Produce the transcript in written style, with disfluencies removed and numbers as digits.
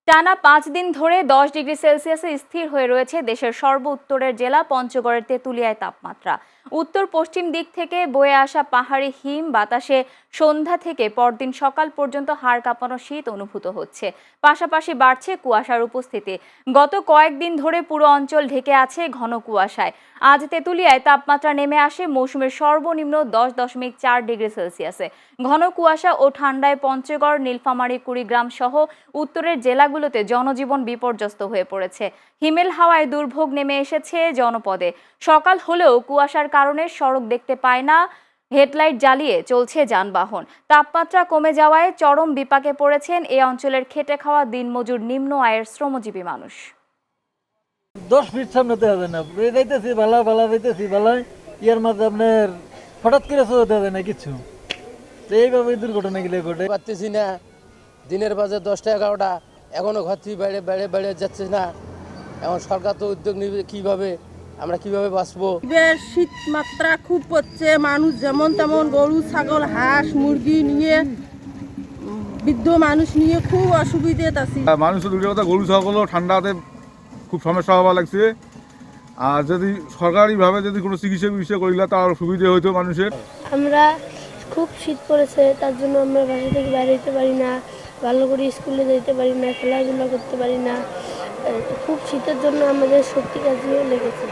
টানা ৫ দিন ধরে ১০ ডিগ্রি সেলসিয়াসে স্থির হয়ে রয়েছে দেশের সর্ব উত্তরের জেলা পঞ্চগড়ের তেঁতুলিয়ায় তাপমাত্রা। উত্তর পশ্চিম দিক থেকে বয়ে আসা পাহাড়ি হিম বাতাসে সন্ধ্যা থেকে পরদিন সকাল পর্যন্ত হাড় কাঁপানো শীত অনুভূত হচ্ছে। পাশাপাশি বাড়ছে কুয়াশার উপস্থিতি। গত কয়েকদিন ধরে পুরো অঞ্চল ঢেকে আছে ঘন কুয়াশায়। আজ তেঁতুলিয়ায় তাপমাত্রা নেমে আসে মৌসুমের সর্বনিম্ন ১০.৪ ডিগ্রি সেলসিয়াসে। ঘন কুয়াশা ও ঠান্ডায় পঞ্চগড়, নীলফামারী, কুড়িগ্রাম সহ উত্তরের জেলাগুলোতে জনজীবন বিপর্যস্ত হয়ে পড়েছে। হিমেল হাওয়ায় দুর্ভোগ নেমে এসেছে জনপদে। সকাল হলেও কুয়াশার কারণে সড়ক দেখতে পায় না, হেডলাইট জ্বালিয়ে চলছে যানবাহন। তাপমাত্রা কমে যাওয়ায় চরম বিপাকে পড়েছেন এই অঞ্চলের খেটে খাওয়া দিনমজুর নিম্ন আয়ের শ্রমজীবী মানুষ। 10 ফিট সামনে দেওয়া যায় না, যাইতেছি ভালা ভালা যাইতেছি ভালাই, ইয়ার মাঝে আপনার হঠাৎ করে চলে দেওয়া যায় না কিছু। এইভাবে দুর্ঘটনা গেলে ঘটে পারতেছি না। দিনের বাজে 10টা 11টা, এখনো ঘর থেকে বাইরে বাইরে বাইরে যাচ্ছে না। এখন সরকার তো উদ্যোগ নিবে, কিভাবে আমরা কিভাবে বাঁচবো। শীত মাত্রা খুব পড়ছে, মানুষ যেমন তেমন গরু ছাগল হাঁস মুরগি নিয়ে, বৃদ্ধ মানুষ নিয়ে খুব অসুবিধাতে আছি। মানুষের দুটো কথা, গরু ছাগলও ঠান্ডাতে খুব সমস্যা হওয়া লাগছে। আর যদি সরকারিভাবে যদি কোনো চিকিৎসা করিলে তার সুবিধা হইতো মানুষের। আমরা খুব শীত পড়েছে, তার জন্য আমরা বাসা থেকে বাইরে যেতে পারি না, ভালো করে স্কুলে যেতে পারি না, খেলাধুলা করতে পারি না। খুব শীতের জন্য আমাদের সত্যি কাজে লেগেছে।